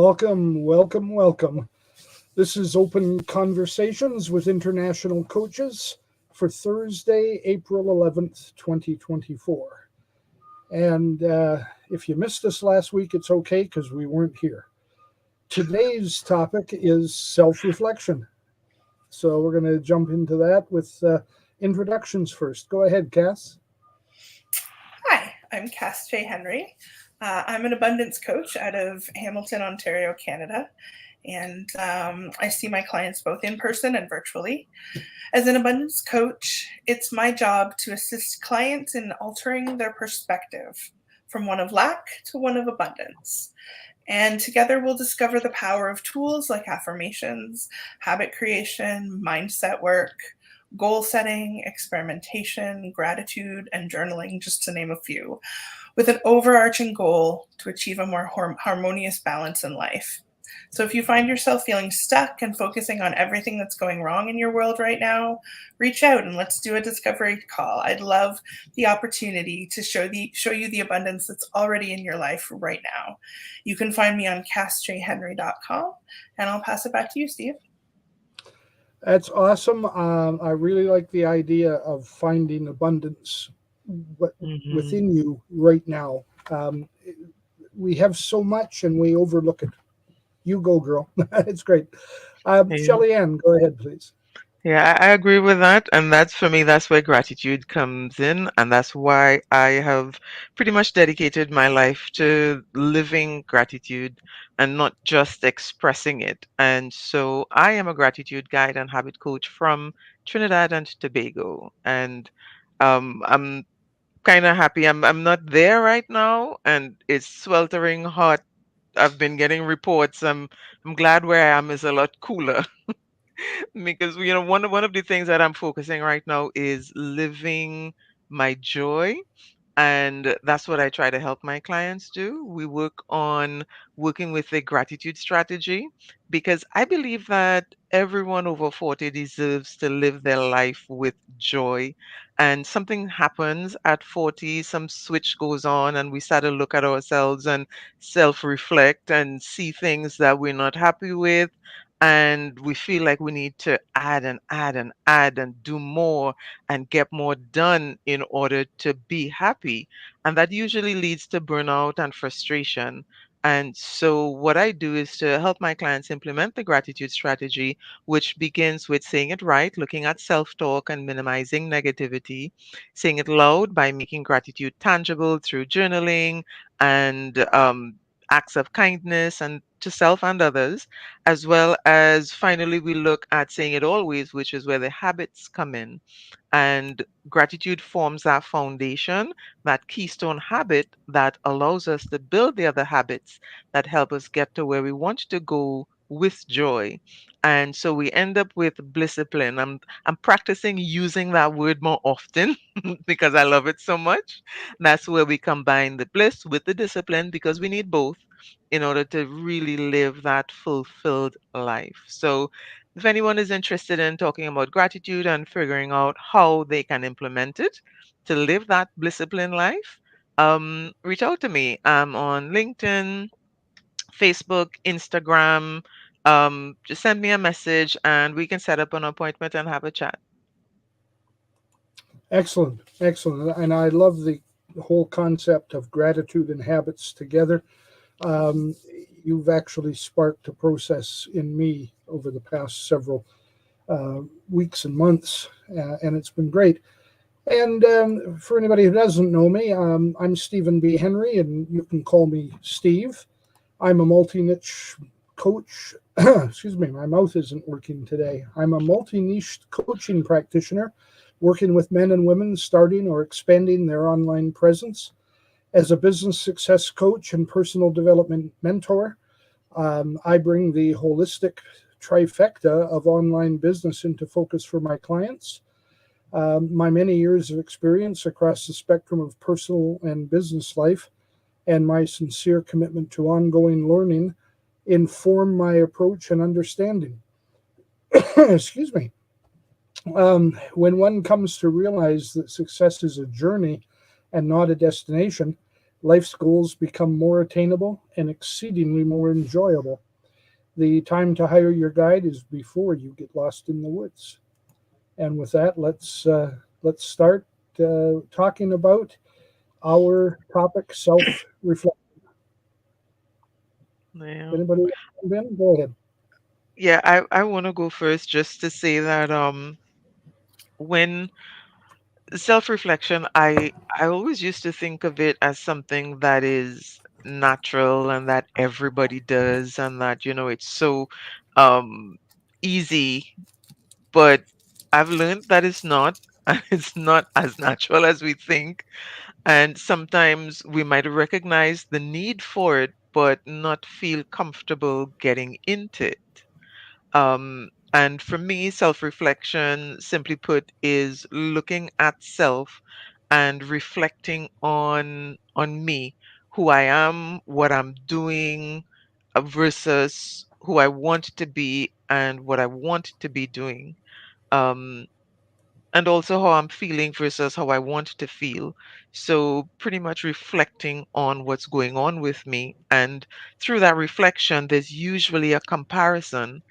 Welcome, welcome, welcome. This is Open Conversations with International Coaches for Thursday, April 11th, 2024. And if you missed us last week, it's okay because we weren't here. Today's topic is self reflection. So we're going to jump into that with introductions first. Go ahead, Cass. Hi, I'm Cass J. Henry. I'm an abundance coach out of Hamilton, Ontario, Canada. And I see my clients both in person and virtually. As an abundance coach, it's my job to assist clients in altering their perspective from one of lack to one of abundance. And together we'll discover the power of tools like affirmations, habit creation, mindset work, goal setting, experimentation, gratitude, and journaling, just to name a few, with an overarching goal to achieve a more harmonious balance in life. So if you find yourself feeling stuck and focusing on everything that's going wrong in your world right now, reach out and let's do a discovery call. I'd love the opportunity to show you the abundance that's already in your life right now. You can find me on cassjhenry.com, and I'll pass it back to you, Steve. That's awesome. I really like the idea of finding abundance Hmm. within you right now. We have so much and we overlook it. You go, girl. It's great. Yeah, Shelly Ann, go ahead, please. yeah, I agree with that. And that's for me, that's where gratitude comes in. And that's why I have pretty much dedicated my life to living gratitude and not just expressing it. And so I am a gratitude guide and habit coach from Trinidad and Tobago. And I'm kind of happy. I'm not there right now, and it's sweltering hot. I've been getting reports. I'm glad where I am is a lot cooler because one of the things that I'm focusing right now is living my joy, and that's what I try to help my clients do. We work on working with a gratitude strategy because I believe that everyone over 40 deserves to live their life with joy. And something happens at 40, some switch goes on, and we start to look at ourselves and self reflect and see things that we're not happy with. And we feel like we need to add and add and add and do more and get more done in order to be happy. And that usually leads to burnout and frustration. And so, what I do is to help my clients implement the gratitude strategy, which begins with saying it right, looking at self talk and minimizing negativity, saying it loud by making gratitude tangible through journaling and acts of kindness and to self and others, as well as finally, we look at saying it always, which is where the habits come in. And gratitude forms that foundation, that keystone habit that allows us to build the other habits that help us get to where we want to go with joy. And so we end up with discipline. I'm practicing using that word more often because I love it so much. That's where we combine the bliss with the discipline because we need both in order to really live that fulfilled life. So if anyone is interested in talking about gratitude and figuring out how they can implement it to live that disciplined life, reach out to me. I'm on LinkedIn, Facebook, Instagram. Just send me a message and we can set up an appointment and have a chat. Excellent, excellent. And I love the whole concept of gratitude and habits together. Um, you've actually sparked a process in me over the past several weeks and months, and it's been great. And for anybody who doesn't know me, I'm Stephen B. Henry, and you can call me Steve. I'm a multi niche coach. Excuse me, my mouth isn't working today. I'm a multi niche coaching practitioner working with men and women starting or expanding their online presence. As a business success coach and personal development mentor, I bring the holistic trifecta of online business into focus for my clients. My many years of experience across the spectrum of personal and business life and my sincere commitment to ongoing learning inform my approach and understanding. Excuse me. When one comes to realize that success is a journey and not a destination, life's goals become more attainable and exceedingly more enjoyable. The time to hire your guide is before you get lost in the woods. And with that, let's start talking about our topic, self-reflection. Yeah. Anybody want to jump in? Go ahead. Yeah, I want to go first just to say that when self-reflection, I always used to think of it as something that is natural and that everybody does and that, it's so um easy, but I've learned that it's not, and it's not as natural as we think. And sometimes we might recognize the need for it, but not feel comfortable getting into it. And for me, self reflection, simply put, is looking at self and reflecting on me, who I am, what I'm doing, versus who I want to be and what I want to be doing. Um, and also how I'm feeling versus how I want to feel. So, pretty much reflecting on what's going on with me. And through that reflection, there's usually a comparison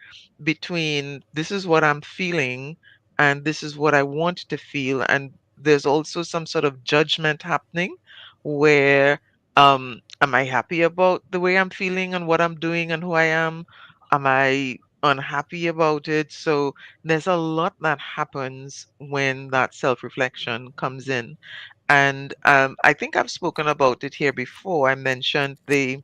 between this is what I'm feeling and this is what I want to feel. And there's also some sort of judgment happening where am I happy about the way I'm feeling and what I'm doing and who I am? Am I unhappy about it? So, there's a lot that happens when that self reflection comes in. And I think I've spoken about it here before. I mentioned the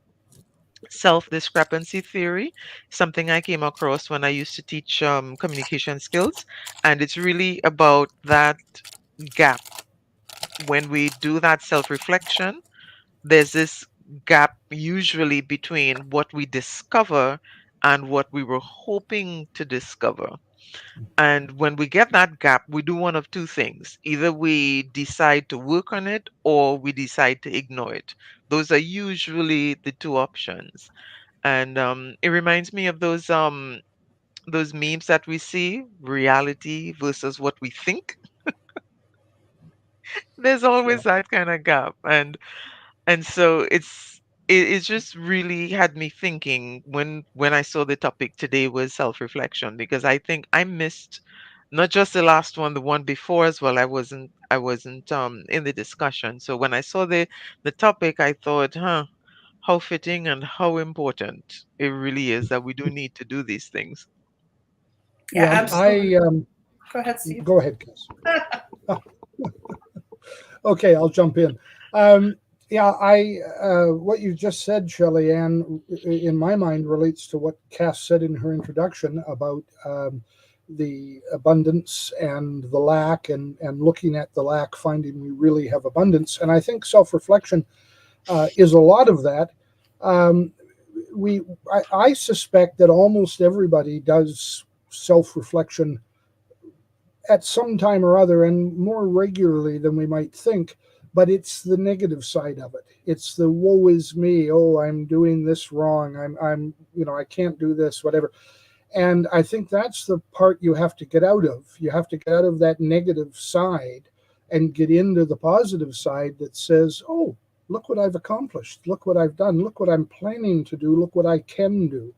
self discrepancy theory, something I came across when I used to teach communication skills. And it's really about that gap. When we do that self reflection, there's this gap usually between what we discover and what we were hoping to discover. And when we get that gap, we do one of two things. Either we decide to work on it or we decide to ignore it. Those are usually the two options. And it reminds me of those memes that we see, reality versus what we think. There's Yeah. always that kind of gap. And so it just really had me thinking when I saw the topic today was self-reflection, because I think I missed not just the last one, the one before as well. I wasn't in the discussion. So when I saw the topic, I thought, how fitting and how important it really is that we do need to do these things. Yeah, Yeah. absolutely. Go ahead, Steve. Go ahead, Cass. Okay, I'll jump in. Um, yeah, I what you just said, Shelley Ann, in my mind relates to what Cass said in her introduction about the abundance and the lack, and looking at the lack, finding we really have abundance. And I think self-reflection is a lot of that. Um, I suspect that almost everybody does self-reflection at some time or other, and more regularly than we might think. But it's the negative side of it. It's the woe is me. Oh, I'm doing this wrong. I can't do this, whatever. And I think that's the part you have to get out of. You have to get out of that negative side and get into the positive side that says, oh, look what I've accomplished. Look what I've done. Look what I'm planning to do. Look what I can do.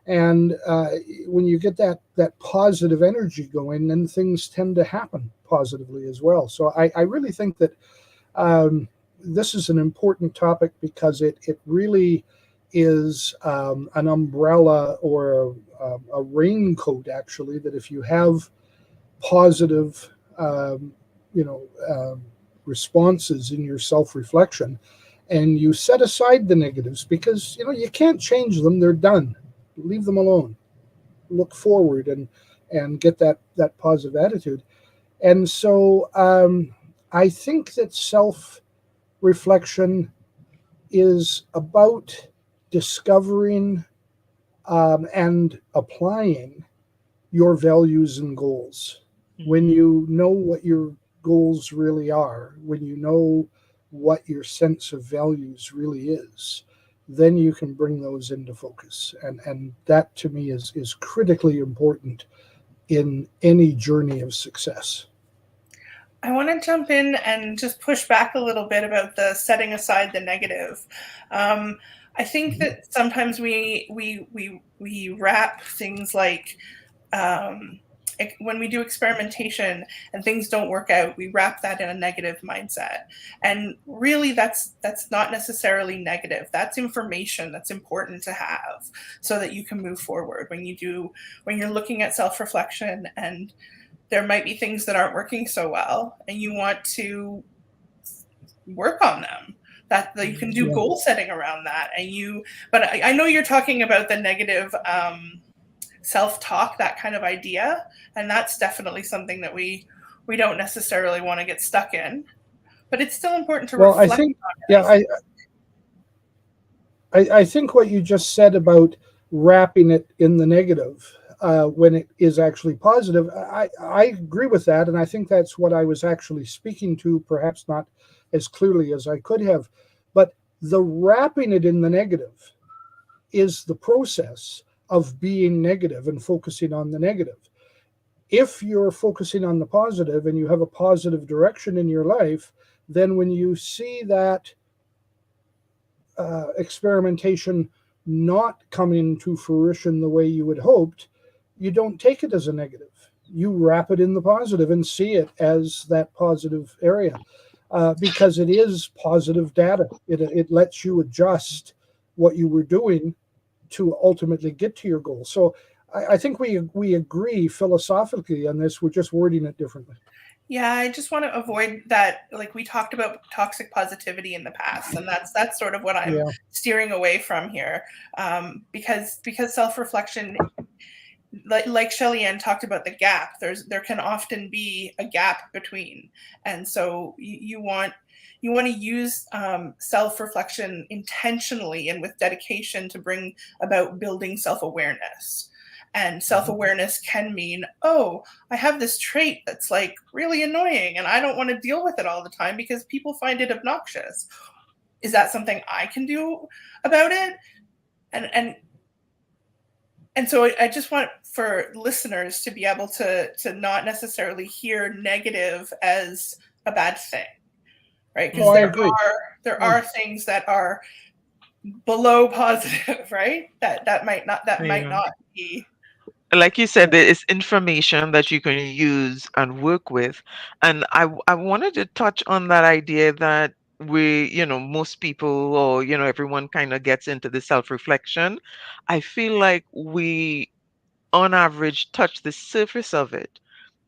And when you get that positive energy going, then things tend to happen positively as well. So I really think that this is an important topic because it really is an umbrella or a raincoat, actually, that if you have positive, um, you know, responses in your self-reflection, and you set aside the negatives because you can't change them; they're done. Leave them alone. Look forward and get that positive attitude. And so I think that self reflection is about discovering and applying your values and goals. When Mhm. you know what your goals really are, when you know what your sense of values really is, then you can bring those into focus. And that to me is critically important in any journey of success. I want to jump in and just push back a little bit about the setting aside the negative. I think that sometimes we wrap things like when we do experimentation and things don't work out, we wrap that in a negative mindset. And really, that's not necessarily negative. That's information that's important to have so that you can move forward when you're looking at self-reflection, and there might be things that aren't working so well and you want to work on them, that you can do goal setting around that. But I know you're talking about the negative self-talk, that kind of idea, and that's definitely something that we don't necessarily want to get stuck in, but it's still important to reflect I think, on it. I think what you just said about wrapping it in the negative when it is actually positive, I agree with that, and I think that's what I was actually speaking to, perhaps not as clearly as I could have. But the wrapping it in the negative is the process of being negative and focusing on the negative. If you're focusing on the positive and you have a positive direction in your life, then when you see that experimentation not coming to fruition the way you had hoped, you don't take it as a negative. You wrap it in the positive and see it as that positive area, because it is positive data. It lets you adjust what you were doing to ultimately get to your goal. So I think we agree philosophically on this. We're just wording it differently. Yeah, I just want to avoid that. Like, we talked about toxic positivity in the past, and that's sort of what I'm steering away from here, because self-reflection, like Shelley Ann talked about the gap. There can often be a gap between, and so you want to use self-reflection intentionally and with dedication to bring about building self-awareness. And self-awareness can mean, oh, I have this trait that's like really annoying and I don't want to deal with it all the time because people find it obnoxious. Is that something I can do about it? And so I just want for listeners to be able to not necessarily hear negative as a bad thing, right? Because there are things that are below positive, right? That might not be. Like you said, there is information that you can use and work with. And I wanted to touch on that idea that most people, or, everyone kind of gets into the self-reflection. I feel like we, on average, touch the surface of it.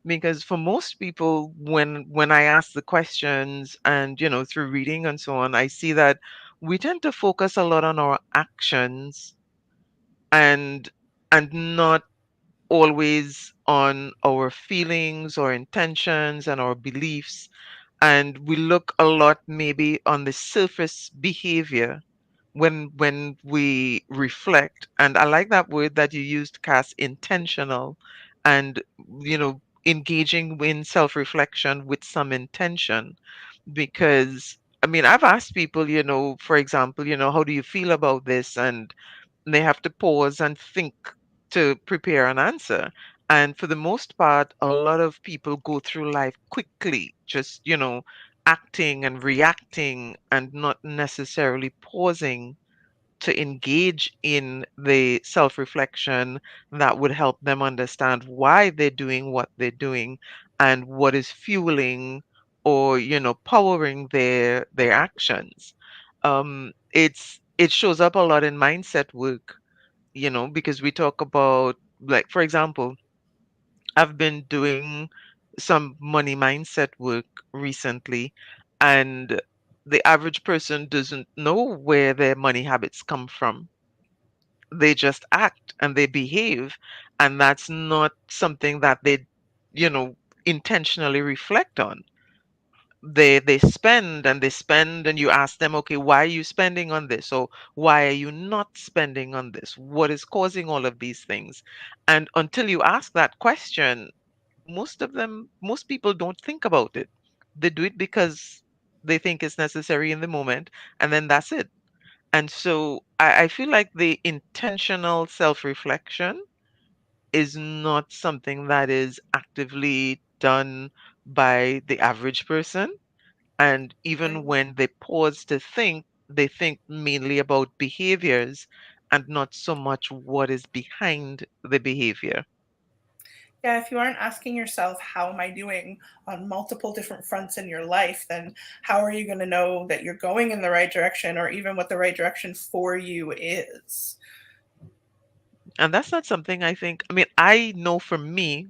Because for most people, when I ask the questions and, through reading and so on, I see that we tend to focus a lot on our actions and not always on our feelings or intentions and our beliefs. And we look a lot maybe on the surface behavior when we reflect. And I like that word that you used, Cass, intentional, and engaging in self-reflection with some intention. Because I mean, I've asked people, for example, how do you feel about this? And they have to pause and think to prepare an answer. And for the most part, a lot of people go through life quickly, just, acting and reacting and not necessarily pausing to engage in the self reflection that would help them understand why they're doing what they're doing and what is fueling or powering their actions. It shows up a lot in mindset work, because we talk about, like, for example, I've been doing some money mindset work recently, and the average person doesn't know where their money habits come from. They just act and they behave, and that's not something that they, you know, intentionally reflect on. They spend and they spend, and you ask them, okay, why are you spending on this, or why are you not spending on this, what is causing all of these things? And until you ask that question, most people don't think about it. They do it because they think it's necessary in the moment, and then that's it. And so I feel like the intentional self-reflection is not something that is actively done by the average person. And even when they pause to think, they think mainly about behaviors and not so much what is behind the behavior. Yeah, if you aren't asking yourself, how am I doing on multiple different fronts in your life, then how are you going to know that you're going in the right direction or even what the right direction for you is? And that's not something I think, I mean, I know for me,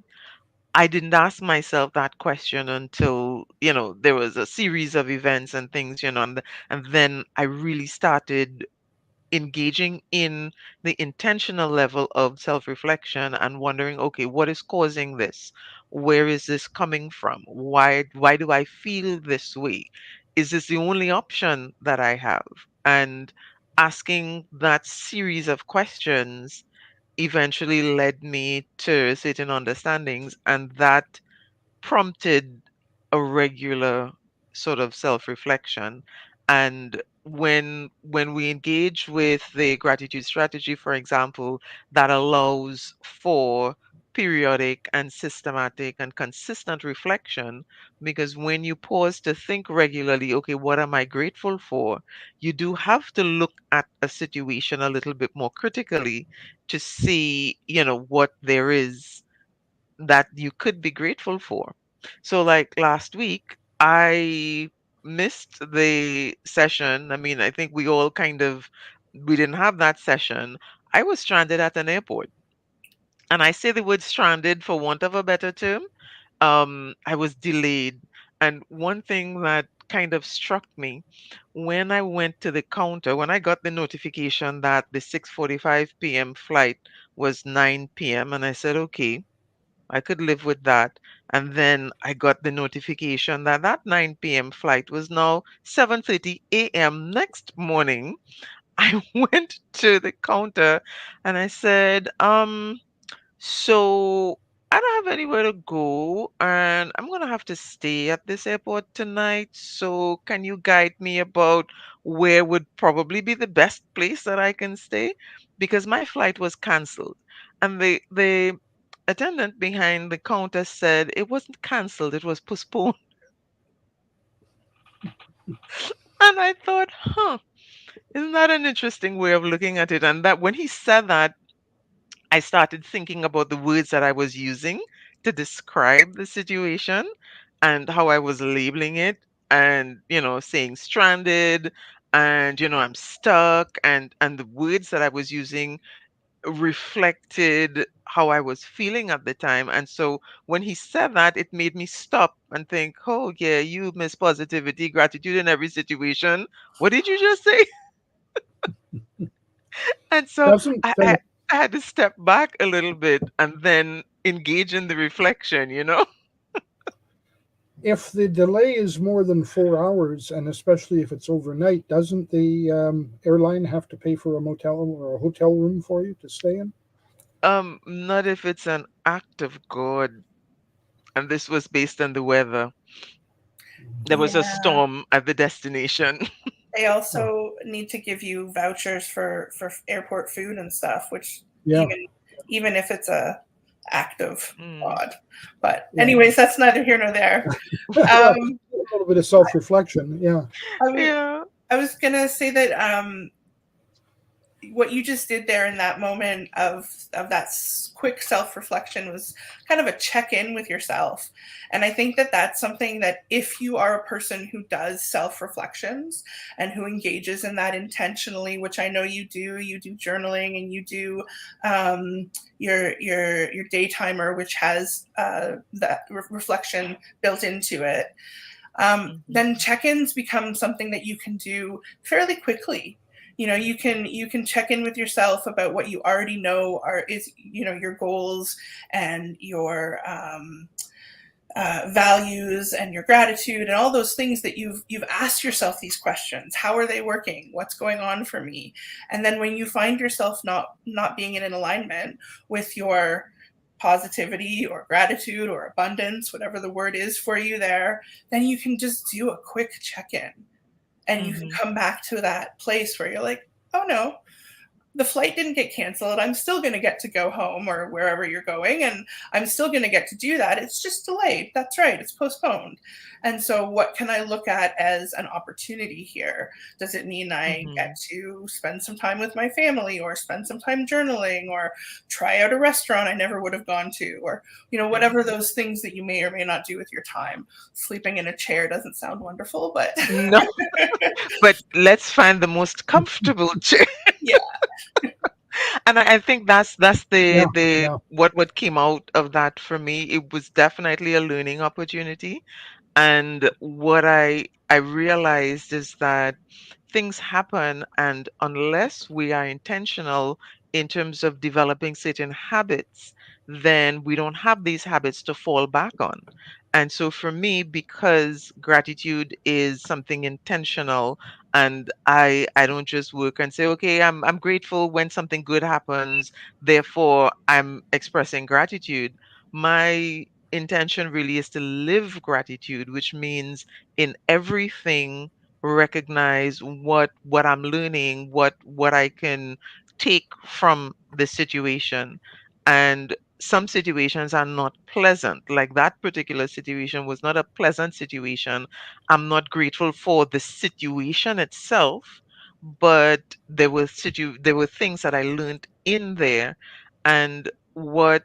I didn't ask myself that question until, there was a series of events and things, and then I really started engaging in the intentional level of self-reflection and wondering, okay, what is causing this? Where is this coming from? Why do I feel this way? Is this the only option that I have? And asking that series of questions eventually led me to certain understandings, and that prompted a regular sort of self-reflection. And when we engage with the gratitude strategy, for example, that allows for periodic and systematic and consistent reflection, because when you pause to think regularly, okay, what am I grateful for, you do have to look at a situation a little bit more critically to see, what there is that you could be grateful for. So, like last week, I missed the session. I mean, I think we didn't have that session. I was stranded at an airport. And I say the word stranded for want of a better term. I was delayed. And one thing that kind of struck me when I went to the counter, when I got the notification that the 6:45 p.m. flight was 9 p.m., and I said, okay, I could live with that. And then I got the notification that that 9 p.m. flight was now 7:30 a.m. next morning. I went to the counter and I said, so I don't have anywhere to go and I'm gonna have to stay at this airport tonight. So can you guide me about where would probably be the best place that I can stay? Because my flight was canceled. And the attendant behind the counter said it wasn't canceled, it was postponed. And I thought, isn't that an interesting way of looking at it? And that when he said that, I started thinking about the words that I was using to describe the situation and how I was labeling it and, saying stranded and, I'm stuck, and the words that I was using reflected how I was feeling at the time. And so when he said that, it made me stop and think, oh, yeah, you miss positivity, gratitude in every situation. What did you just say? And so Doesn't I, I, I had to step back a little bit and then engage in the reflection. if the delay is more than 4 hours, and especially if it's overnight, doesn't the airline have to pay for a motel or a hotel room for you to stay in? Not if it's an act of God. And this was based on the weather. There was a Yeah. storm at the destination. They Oh, also need to give you vouchers for airport food and stuff, which yeah, even if it's a act of Mm. God. But yeah. anyways, that's neither here nor there. Well, Um, a little bit of self-reflection. Yeah, I was Yeah. I was gonna say that what you just did there in that moment of that quick self-reflection was kind of a check-in with yourself, and I think that that's something that if you are a person who does self-reflections and who engages in that intentionally, which I know you do journaling and you do your day timer, which has that reflection built into it, Mhm. then check-ins become something that you can do fairly quickly. You can check in with yourself about what you already know are is your goals and your values and your gratitude and all those things that you've asked yourself these questions. How are they working? What's going on for me? And then when you find yourself not being in an alignment with your positivity or gratitude or abundance, whatever the word is for you there, then you can just do a quick check-in and you can Mhm. come back to that place where you're like, oh no, the flight didn't get canceled. I'm still going to get to go home or wherever you're going, and I'm still going to get to do that. It's just delayed. That's right. It's postponed. And so what can I look at as an opportunity here? Does it mean I get to spend some time with my family, or spend some time journaling, or try out a restaurant I never would have gone to, or, whatever those things that you may or may not do with your time. Sleeping in a chair doesn't sound wonderful, but No, but let's find the most comfortable chair. yeah. And I think that's the Yeah, the yeah. what came out of that for me. It was definitely a learning opportunity. And what I realized is that things happen, and unless we are intentional in terms of developing certain habits, then we don't have these habits to fall back on. And so for me, because gratitude is something intentional, and I don't just work and say, okay, I'm grateful when something good happens, therefore I'm expressing gratitude. My intention really is to live gratitude, which means in everything recognize what I'm learning, what I can take from the situation. And some situations are not pleasant. Like that particular situation was not a pleasant situation. I'm not grateful for the situation itself, but there were things that I learned in there. And what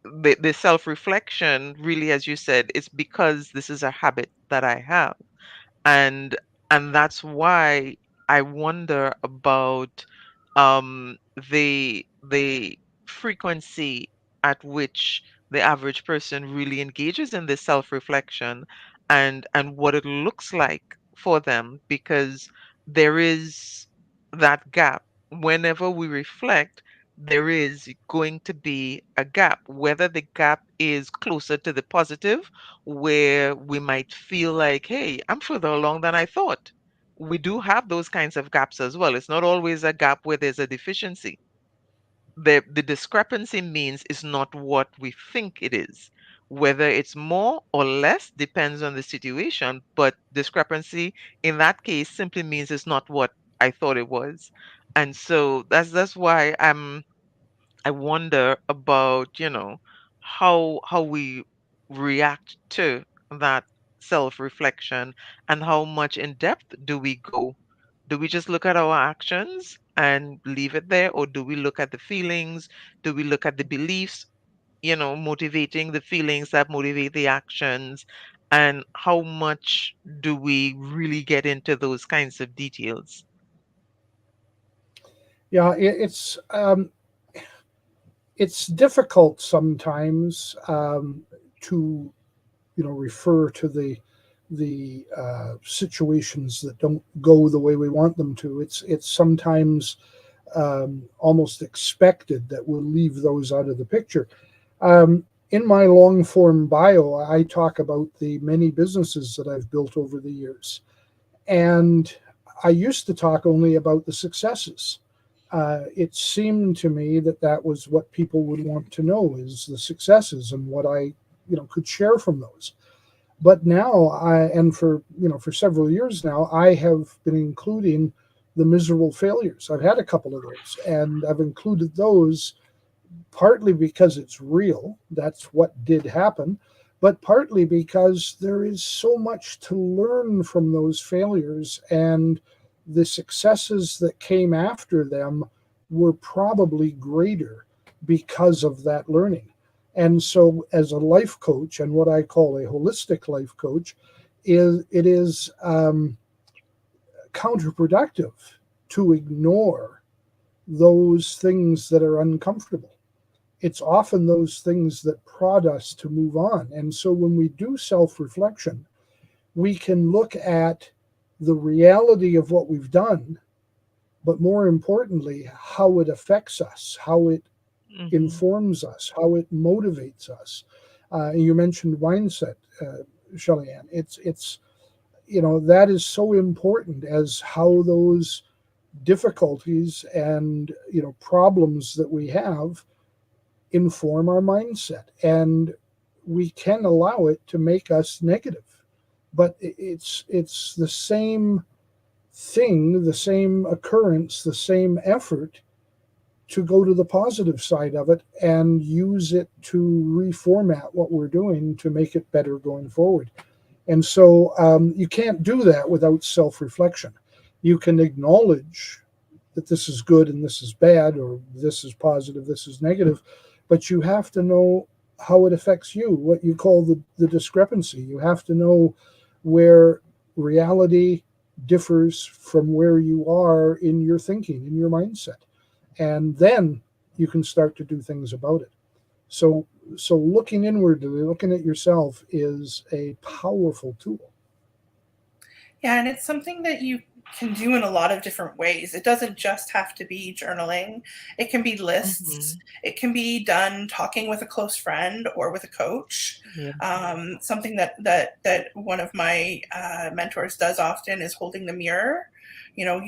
the self-reflection really, as you said, is because this is a habit that I have. and and that's why I wonder about the frequency at which the average person really engages in this self-reflection, and what it looks like for them, because there is that gap. Whenever we reflect, there is going to be a gap, whether the gap is closer to the positive, where we might feel like, hey, I'm further along than I thought. We do have those kinds of gaps as well. It's not always a gap where there's a deficiency. The discrepancy means it's not what we think it is. Whether it's more or less depends on the situation, but discrepancy in that case simply means it's not what I thought it was. And so that's why I wonder about, how we react to that self-reflection, and how much in depth do we go? Do we just look at our actions and leave it there, or do we look at the feelings? Do we look at the beliefs, motivating the feelings that motivate the actions? And how much do we really get into those kinds of details? Yeah, it's difficult sometimes to refer to the situations that don't go the way we want them to. It's sometimes almost expected that we'll leave those out of the picture. In my long form bio, I talk about the many businesses that I've built over the years. And I used to talk only about the successes. It seemed to me that that was what people would want to know, is the successes and what I could share from those. But now and for several years now, I have been including the miserable failures. I've had a couple of those, and I've included those partly because it's real, that's what did happen, but partly because there is so much to learn from those failures, and the successes that came after them were probably greater because of that learning. And so, as a life coach, and what I call a holistic life coach, it is counterproductive to ignore those things that are uncomfortable. It's often those things that prod us to move on. And so when we do self-reflection, we can look at the reality of what we've done, but more importantly, how it affects us, how it Hmm. informs us, how it motivates us. You mentioned mindset, Shelley Ann. It's that is so important, as how those difficulties and problems that we have inform our mindset, and we can allow it to make us negative, but it's the same thing, the same occurrence, the same effort to go to the positive side of it and use it to reformat what we're doing to make it better going forward. And so you can't do that without self reflection. You can acknowledge that this is good and this is bad, or this is positive, this is negative, but you have to know how it affects you, what you call the discrepancy. You have to know where reality differs from where you are in your thinking, in your mindset. And then you can start to do things about it. So looking inwardly, looking at yourself is a powerful tool. Yeah, and it's something that you can do in a lot of different ways. It doesn't just have to be journaling. It can be lists. Mhm. It can be done talking with a close friend or with a coach. Yeah. Something that one of my mentors does often is holding the mirror. You know,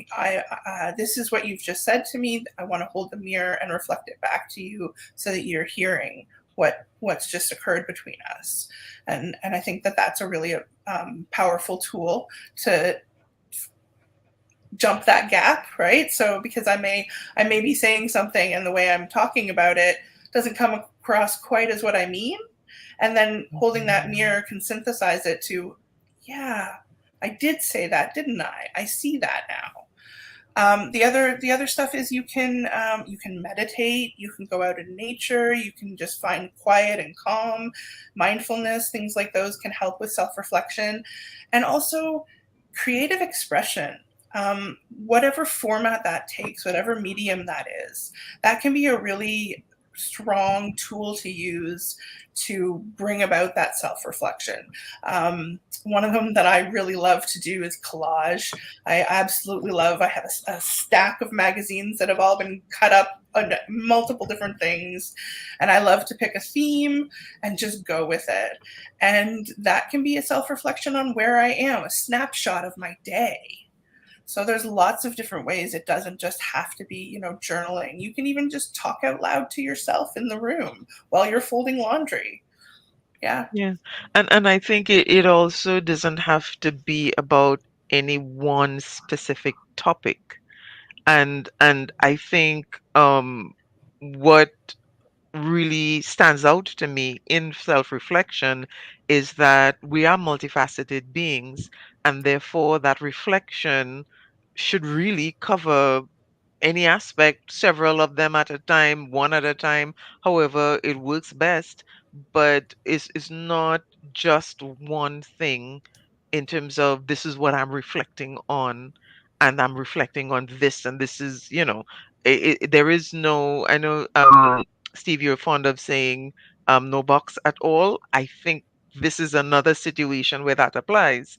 this is what you've just said to me. I want to hold the mirror and reflect it back to you so that you're hearing what's just occurred between us. And I think that that's a really powerful tool to jump that gap, right? So because I may be saying something and the way I'm talking about it doesn't come across quite as what I mean, and then holding that mirror can synthesize it to, yeah, I did say that, didn't I? I see that now. The other stuff is you can meditate, you can go out in nature, you can just find quiet and calm, mindfulness, things like those can help with self-reflection, and also creative expression. Whatever format that takes, whatever medium that is, that can be a really strong tool to use to bring about that self-reflection. One of them that I really love to do is collage. I absolutely love. I have a stack of magazines that have all been cut up on multiple different things, and I love to pick a theme and just go with it. And that can be a self-reflection on where I am, a snapshot of my day. So there's lots of different ways. It doesn't just have to be, journaling. You can even just talk out loud to yourself in the room while you're folding laundry. Yeah. Yeah. And I think it also doesn't have to be about any one specific topic. And I think what really stands out to me in self-reflection is that we are multifaceted beings, and therefore that reflection should really cover any aspect, several of them at a time, one at a time, however it works best. But it's not just one thing in terms of this is what I'm reflecting on, and I'm reflecting on this, and this is, there is no, I know, Steve, you're fond of saying no box at all. I think this is another situation where that applies,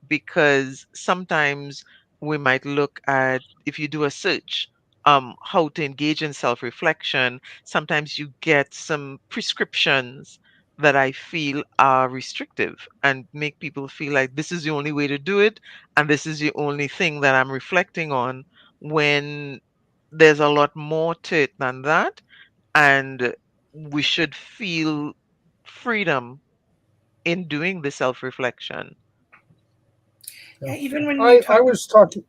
because sometimes we might look at, if you do a search, how to engage in self-reflection, sometimes you get some prescriptions that I feel are restrictive and make people feel like this is the only way to do it, and this is the only thing that I'm reflecting on, when there's a lot more to it than that. And we should feel freedom in doing the self-reflection. Yeah. Yeah. Even when you I talk was talking.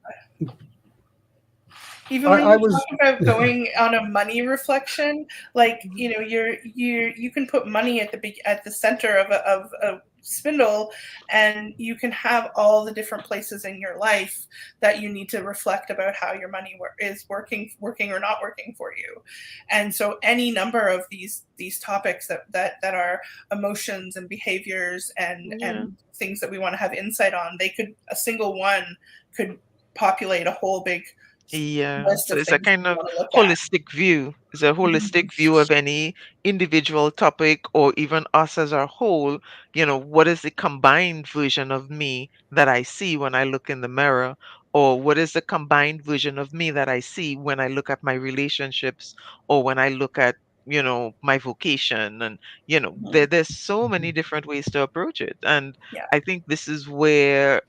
even when I you was. talk about going on a money reflection, like you can put money at the center of a spindle, and you can have all the different places in your life that you need to reflect about how your money is working or not working for you. And so any number of these topics that are emotions and behaviors Yeah. and things that we want to have insight on, a single one could populate a whole big Yeah, list so of it's a things kind you of want to look at. holistic view. It's a Mhm. holistic view of any individual topic, or even us as a whole. What is the combined version of me that I see when I look in the mirror? Or what is the combined version of me that I see when I look at my relationships, or when I look at, my vocation? And, Mhm. there's so many different ways to approach it. And Yeah. I think this is where,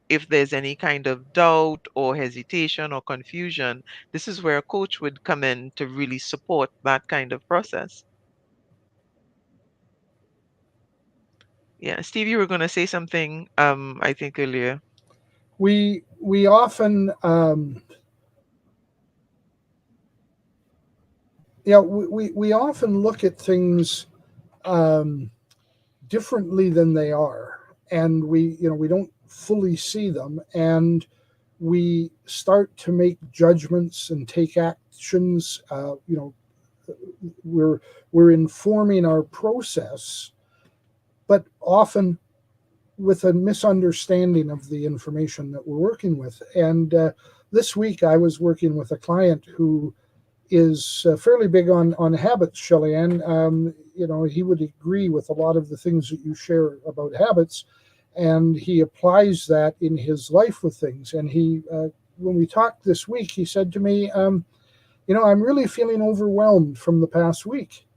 if there's any kind of doubt or hesitation or confusion, this is where a coach would come in to really support that kind of process. Yeah, Steve, you were going to say something, I think earlier. We often we often look at things um, differently than they are, and we don't fully see them, and we start to make judgments and take actions. We're we're informing our process, but often with a misunderstanding of the information that we're working with. And this week, I was working with a client who is fairly big on habits, Shelley-Ann. He would agree with a lot of the things that you share about habits, and he applies that in his life with things. And when we talked this week, he said to me, I'm really feeling overwhelmed from the past week,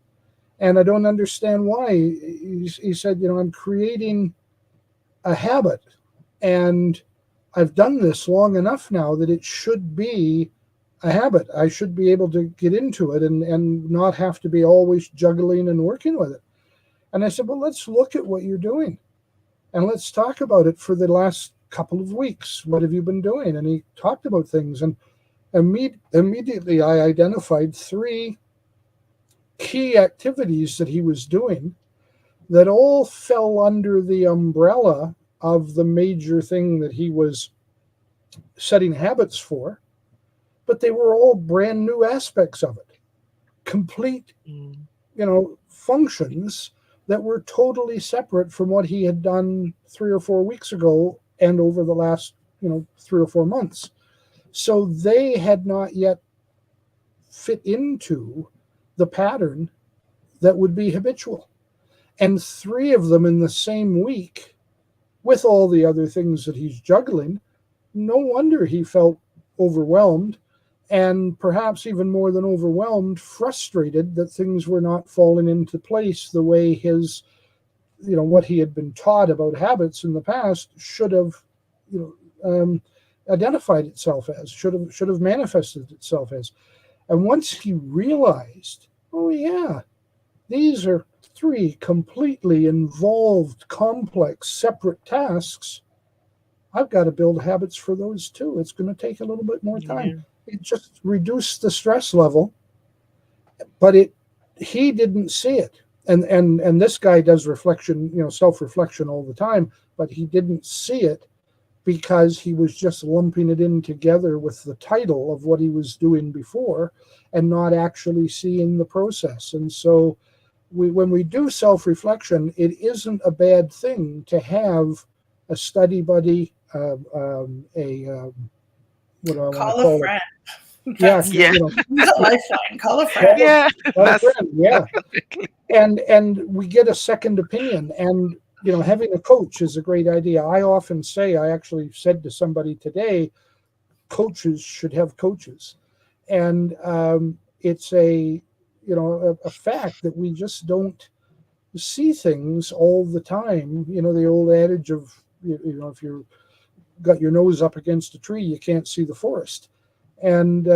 and I don't understand why. He said, I'm creating a habit, and I've done this long enough now that it should be a habit. I should be able to get into it and not have to be always juggling and working with it. And I said, well, let's look at what you're doing and let's talk about it for the last couple of weeks. What have you been doing? And he talked about things, and immediately I identified 3 key activities that he was doing that all fell under the umbrella of the major thing that he was setting habits for, but they were all brand new aspects of it, complete, functions that were totally separate from what he had done 3 or 4 weeks ago and over the last, 3 or 4 months. So they had not yet fit into the pattern that would be habitual. And 3 of them in the same week, with all the other things that he's juggling, no wonder he felt overwhelmed, and perhaps even more than overwhelmed, frustrated that things were not falling into place the way his, what he had been taught about habits in the past should have, identified itself as, should have manifested itself as. And once he realized, oh yeah, these are 3 completely involved, complex, separate tasks, I've got to build habits for those too. It's going to take a little bit more time. It just reduced the stress level, but he didn't see it. And this guy does reflection, self-reflection all the time, but he didn't see it because he was just lumping it in together with the title of what he was doing before and not actually seeing the process. And so when we do self-reflection, it isn't a bad thing to have a study buddy, what do I want to Call a call it? friend. Yeah, Yeah. Use a lifeline. Call a friend. Yeah, Call a that's friend, yeah. And we get a second opinion. And having a coach is a great idea. I often say, I actually said to somebody today, coaches should have coaches, and it's a fact that we just don't see things all the time. The old adage of if you're got your nose up against a tree, you can't see the forest. And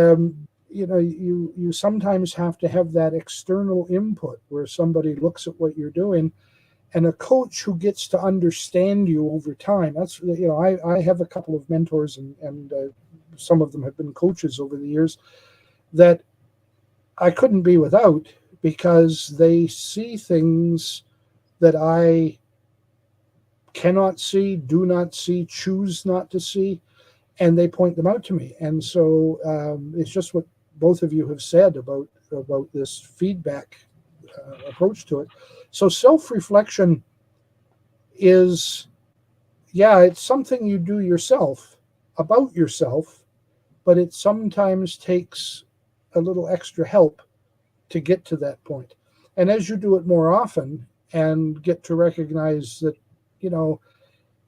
you sometimes have to have that external input where somebody looks at what you're doing, and a coach who gets to understand you over time. That's I have a couple of mentors, and some of them have been coaches over the years that I couldn't be without, because they see things that I cannot see, do not see, choose not to see, and they point them out to me. And so it's just what both of you have said about this feedback approach to it. So self-reflection is, it's something you do yourself about yourself, but it sometimes takes a little extra help to get to that point. And as you do it more often and get to recognize that,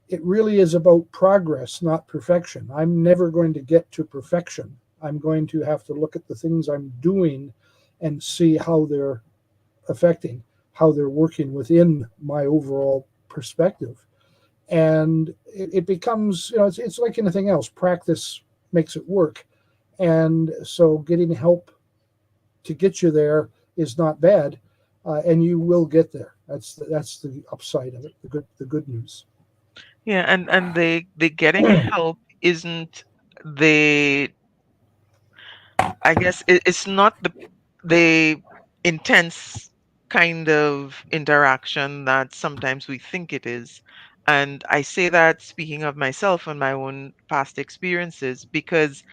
it really is about progress, not perfection. I'm never going to get to perfection. I'm going to have to look at the things I'm doing and see how they're affecting, how they're working within my overall perspective. And it becomes, it's like anything else. Practice makes it work. And so getting help to get you there is not bad, and you will get there. That's the upside of it, the good news. Yeah, and the getting help isn't the I guess it's not the intense kind of interaction that sometimes we think it is. And I say that speaking of myself and my own past experiences, because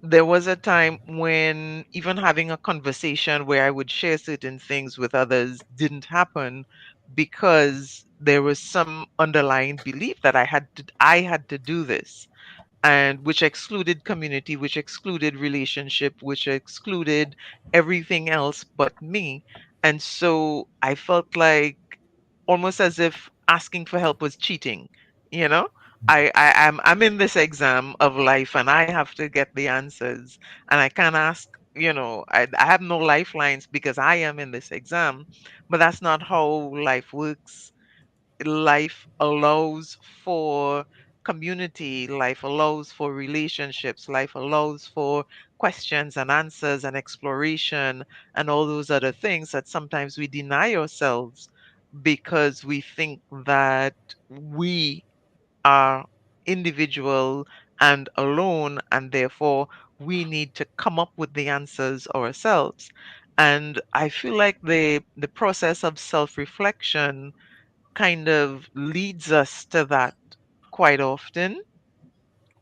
there was a time when even having a conversation where I would share certain things with others didn't happen because there was some underlying belief that I had to do this, and which excluded community, which excluded relationship, which excluded everything else but me. And so I felt like almost as if asking for help was cheating, you know? I'm in this exam of life and I have to get the answers, and I can't ask, I have no lifelines because I am in this exam. But that's not how life works. Life allows for community, life allows for relationships, life allows for questions and answers and exploration and all those other things that sometimes we deny ourselves because we think that we are individual and alone, and therefore we need to come up with the answers ourselves. And I feel like the process of self-reflection kind of leads us to that quite often,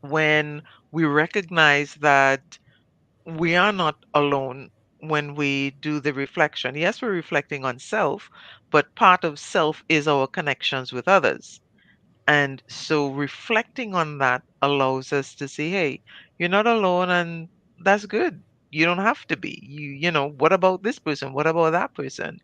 when we recognize that we are not alone when we do the reflection. Yes, we're reflecting on self, but part of self is our connections with others. And so reflecting on that allows us to say, hey, you're not alone, and that's good. You don't have to be. What about this person? What about that person?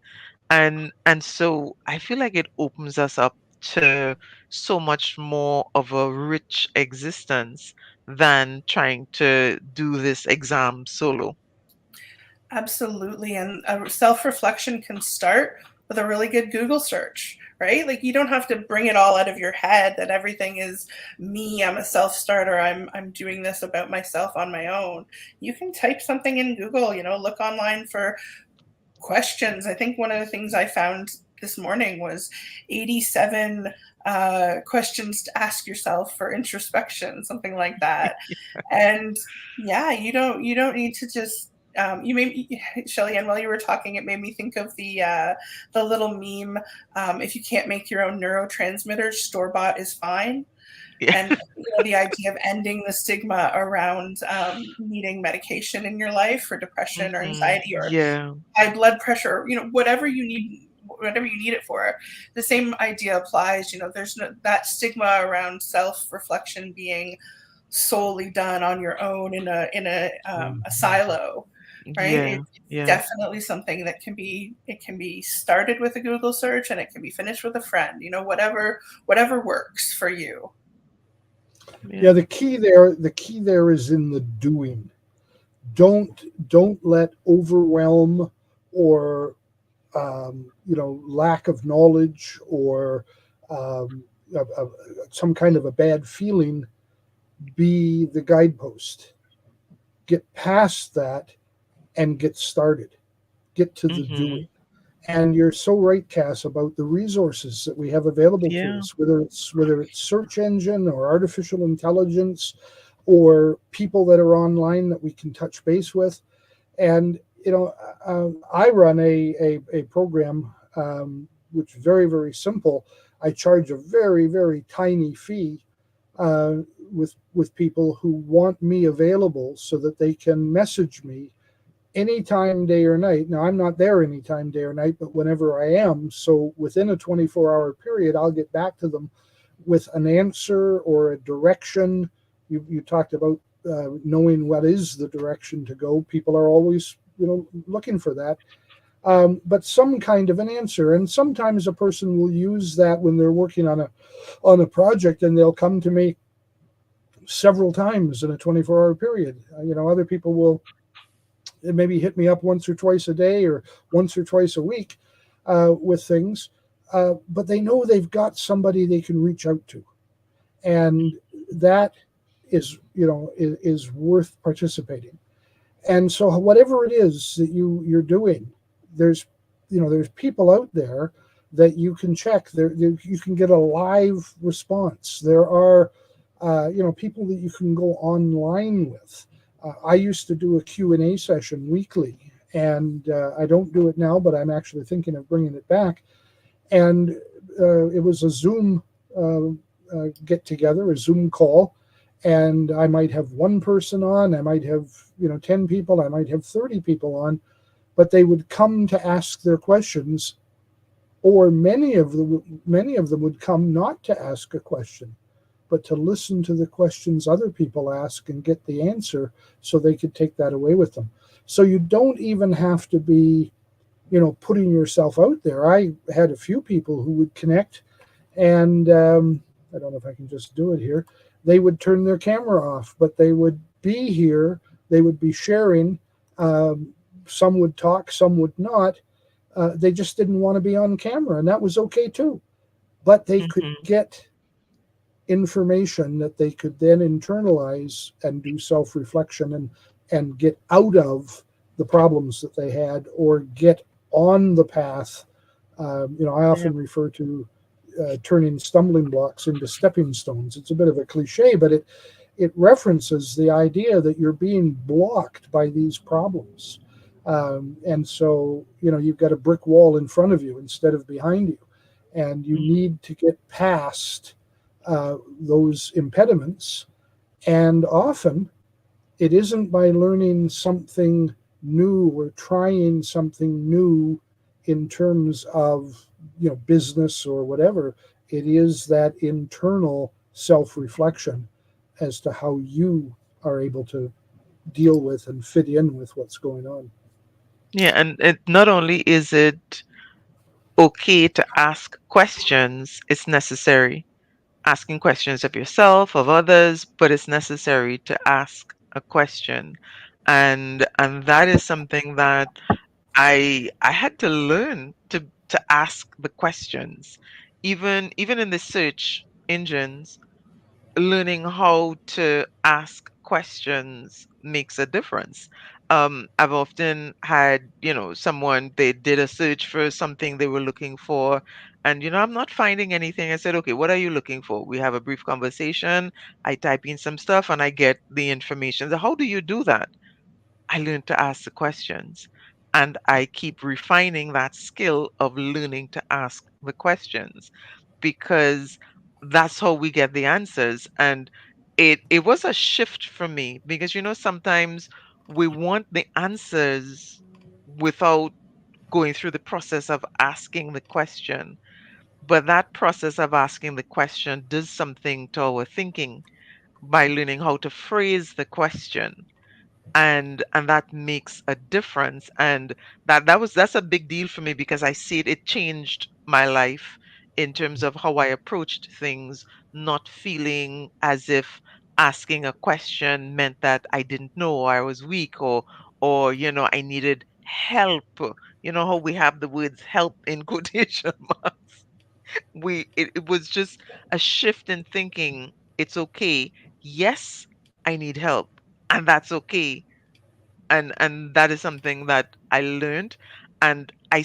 And so I feel like it opens us up to so much more of a rich existence than trying to do this exam solo. Absolutely. And self reflection can start with a really good Google search, right? Like you don't have to bring it all out of your head that everything is me. I'm a self starter. I'm doing this about myself on my own. You can type something in Google, look online for questions. I think one of the things I found this morning was 87 questions to ask yourself for introspection, something like that. And yeah, you don't need to just you made me, Shelly, and while you were talking, it made me think of the little meme. If you can't make your own neurotransmitters, store bought is fine. Yeah. And the idea of ending the stigma around needing medication in your life for depression or anxiety or Yeah. high blood pressure, whatever you need it for. The same idea applies. There's that stigma around self-reflection being solely done on your own in a silo, right? Yeah. It's Yeah. definitely something that can be started with a Google search, and it can be finished with a friend. Whatever works for you. Yeah. Yeah, the key there is in the doing. Don't let overwhelm or lack of knowledge or um, some kind of a bad feeling be the guidepost. Get past that and get started. Get to the Hmm. doing. And you're so right, Cass, about the resources that we have available to Yeah. us, whether it's search engine or artificial intelligence or people that are online that we can touch base with. And I run a program which is very, very simple. I charge a very, very tiny fee uh, with people who want me available so that they can message me anytime, day or night. Now, I'm not there anytime, day or night, but whenever I am. So within a 24-hour period, I'll get back to them with an answer or a direction. You talked about knowing what is the direction to go. People are always, looking for that. But some kind of an answer. And sometimes a person will use that when they're working on a project, and they'll come to me several times in a 24-hour period. Other people will maybe hit me up once or twice a day or once or twice a week with things, but they know they've got somebody they can reach out to, and that is worth participating. And so whatever it is that you're doing, there's there's people out there that you can check. You can get a live response. There are people that you can go online with. I used to do a Q&A session weekly, and I don't do it now, but I'm actually thinking of bringing it back. And it was a Zoom uh, get together, a Zoom call, and I might have one person on, I might have 10 people, I might have 30 people on, but they would come to ask their questions, or many of them would come not to ask a question, but to listen to the questions other people ask and get the answer so they could take that away with them. So you don't even have to be, putting yourself out there. I had a few people who would connect, and I don't know if I can just do it here. They would turn their camera off, but they would be here. They would be sharing. Some would talk, some would not. They just didn't want to be on camera, and that was okay too. But they could Hmm. get information that they could then internalize and do self-reflection and get out of the problems that they had, or get on the path. I Yeah. often refer to turning stumbling blocks into stepping stones. It's a bit of a cliche, but it references the idea that you're being blocked by these problems. And so, you've got a brick wall in front of you instead of behind you. And you need to get past those impediments. And often it isn't by learning something new or trying something new in terms of business or whatever. It is that internal self-reflection as to how you are able to deal with and fit in with what's going on. Yeah, and not only is it okay to ask questions, it's necessary. Asking questions of yourself, of others, but it's necessary to ask a question. And that is something that I had to learn to ask the questions. Even in the search engines, learning how to ask questions makes a difference. I've often had, someone, they did a search for something they were looking for, and, I'm not finding anything. I said, okay, what are you looking for? We have a brief conversation. I type in some stuff and I get the information. So how do you do that? I learned to ask the questions. And I keep refining that skill of learning to ask the questions, because that's how we get the answers. And it was a shift for me, because sometimes we want the answers without going through the process of asking the question. But that process of asking the question does something to our thinking by learning how to phrase the question, and that makes a difference. And that's a big deal for me, because I see it changed my life in terms of how I approached things, not feeling as if asking a question meant that I didn't know, or I was weak, or I needed help. You know how we have the words help in quotation marks. It was just a shift in thinking. It's okay. Yes, I need help, and that's okay. And that is something that I learned, and I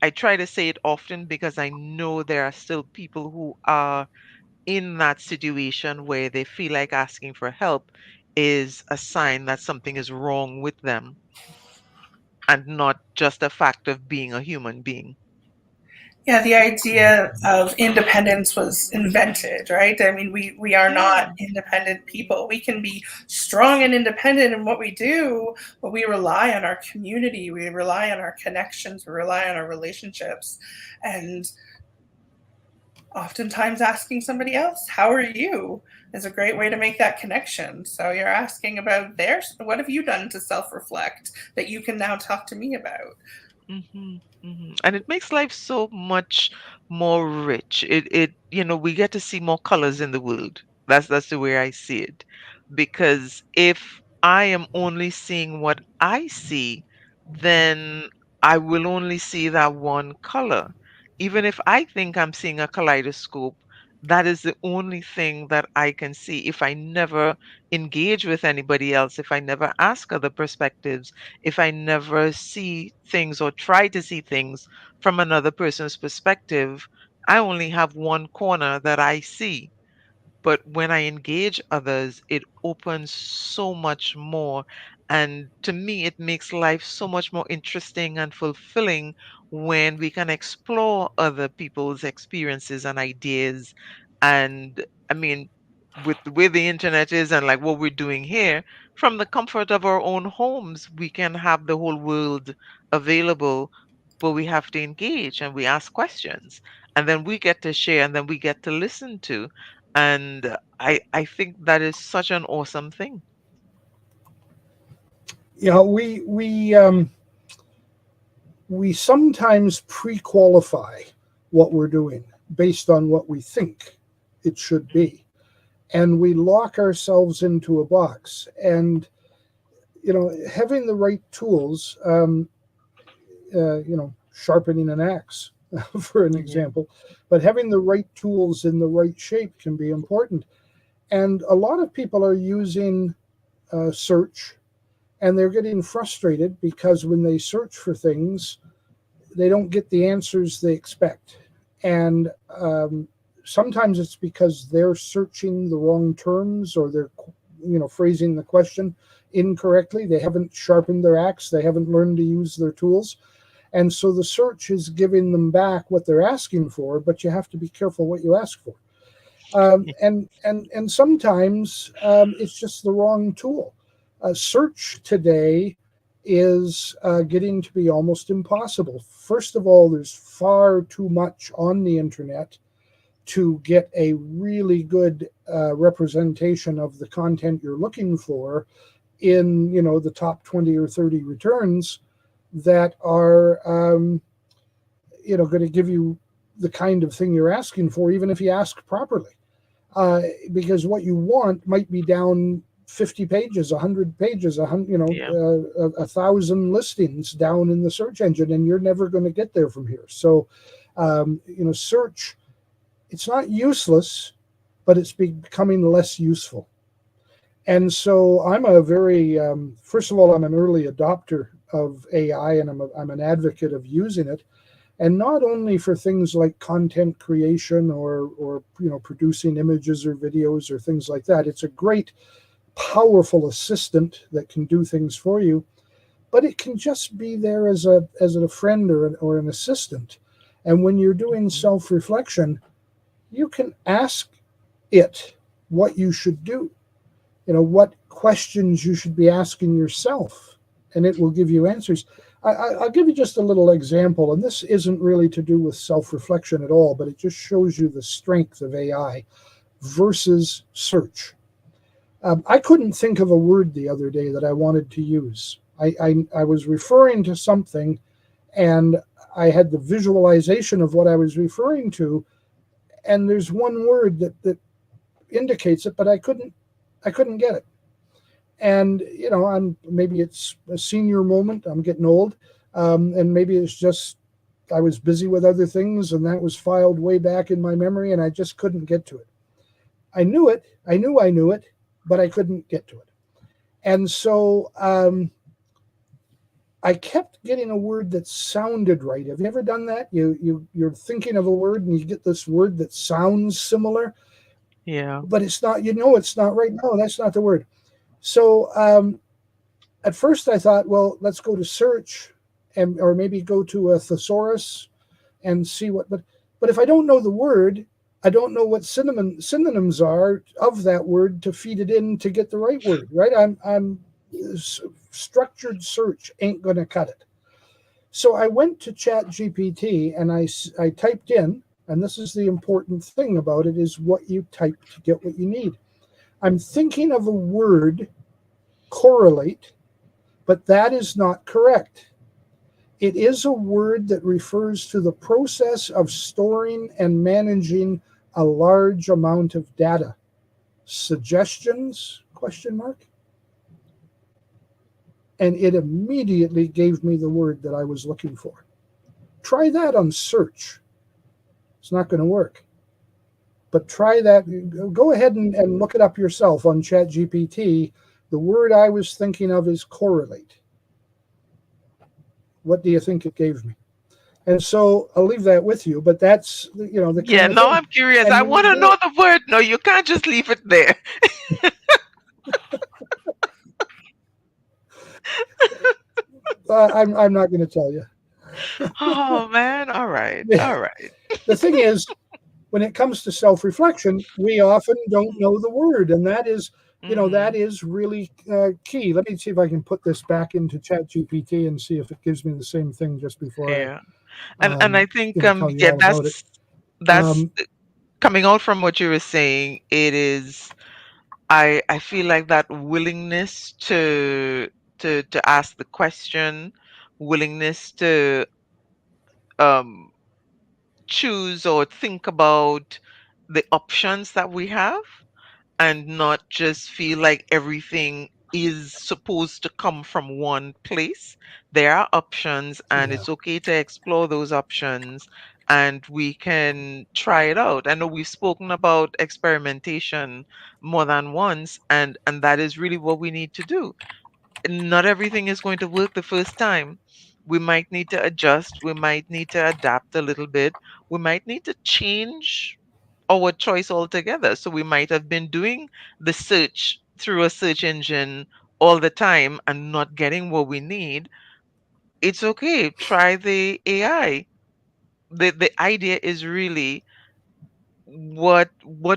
try to say it often, because I know there are still people who are in that situation where they feel like asking for help is a sign that something is wrong with them, and not just a fact of being a human being. Yeah, the idea of independence was invented, right? I mean, we are not Yeah. independent people. We can be strong and independent in what we do, but we rely on our community, we rely on our connections, we rely on our relationships. And oftentimes asking somebody else, how are you, is a great way to make that connection. So you're asking about theirs. What have you done to self reflect that you can now talk to me about? And it makes life so much more rich. We get to see more colors in the world. That's the way I see it. Because if I am only seeing what I see, then I will only see that one color. Even if I think I'm seeing a kaleidoscope, that is the only thing that I can see. If I never engage with anybody else, if I never ask other perspectives, if I never see things or try to see things from another person's perspective, I only have one corner that I see. But when I engage others, it opens so much more. And to me, it makes life so much more interesting and fulfilling when we can explore other people's experiences and ideas. And I mean, with the way the internet is and like what we're doing here, from the comfort of our own homes, we can have the whole world available, but we have to engage and we ask questions. And then we get to share and then we get to listen to. And I think that is such an awesome thing. You know, we sometimes pre-qualify what we're doing based on what we think it should be, and we lock ourselves into a box. And you know, having the right tools, you know, sharpening an axe, for an Yeah. example, but having the right tools in the right shape can be important. And a lot of people are using search, and they're getting frustrated because when they search for things, they don't get the answers they expect. And sometimes it's because they're searching the wrong terms, or they're, you know, phrasing the question incorrectly. They haven't sharpened their axe. They haven't learned to use their tools. And so the search is giving them back what they're asking for, but you have to be careful what you ask for. And sometimes it's just the wrong tool. Search today is getting to be almost impossible. First of all, there's far too much on the internet to get a really good representation of the content you're looking for in, you know, the top 20 or 30 returns that are, you know, going to give you the kind of thing you're asking for, even if you ask properly. Because what you want might be down 50 pages, 100 pages, you know, Yeah. 1,000 listings down in the search engine, and you're never going to get there from here. So, you know, search, it's not useless, but it's becoming less useful. And so I'm a very, first of all, I'm an early adopter of AI, and I'm an advocate of using it. And not only for things like content creation or you know, producing images or videos or things like that. It's a great, powerful assistant that can do things for you, but it can just be there as a friend or an assistant. And when you're doing Mhm. self-reflection, you can ask it what you should do, you know, what questions you should be asking yourself, and it will give you answers. I'll give you just a little example, and this isn't really to do with self-reflection at all, but it just shows you the strength of AI versus search. I couldn't think of a word the other day that I wanted to use. I was referring to something, and I had the visualization of what I was referring to, and there's one word that indicates it, but I couldn't get it. And you know, maybe it's a senior moment. I'm getting old, and maybe it's just I was busy with other things, and that was filed way back in my memory, and I just couldn't get to it. I knew it. I knew it, but I couldn't get to it. And so I kept getting a word that sounded right. Have you ever done that? You're thinking of a word, and you get this word that sounds similar, Yeah. but it's not. You know, it's not right. No, that's not the word. So at first I thought, well, let's go to search, and or maybe go to a thesaurus and see what. But if I don't know the word, I don't know what synonyms are of that word to feed it in to get the right word. Right? I'm structured search ain't gonna cut it. So I went to Chat GPT, and I typed in, and this is the important thing about it, is what you type to get what you need. I'm thinking of a word, correlate, but that is not correct. It is a word that refers to the process of storing and managing a large amount of data. Suggestions? Question mark. And it immediately gave me the word that I was looking for. Try that on search. It's not going to work. But try that. Go ahead and look it up yourself on ChatGPT. The word I was thinking of is correlate. What do you think it gave me? And so I'll leave that with you. But that's the Yeah, kind of now thing. I'm curious. And I when you want to do know the word. No, you can't just leave it there. I'm not going to tell you. Oh man. All right. All right. The thing is, when it comes to self-reflection, we often don't know the word, and that Mm-hmm. is really key. Let me see if I can put this back into ChatGPT and see if it gives me the same thing just before I Yeah. And I think tell you yeah, all about it. that's Um, coming out from what you were saying. It is I feel like that willingness to ask the question, willingness to um choose or think about the options that we have and not just feel like everything is supposed to come from one place. There are options, and yeah, it's okay to explore those options, and we can try it out. I know we've spoken about experimentation more than once, and that is really what we need to do. Not everything is going to work the first time. We might need to adjust, we might need to adapt a little bit, we might need to change our choice altogether. So we might have been doing the search through a search engine all the time and not getting what we need. It's okay. Try the AI. The idea is really what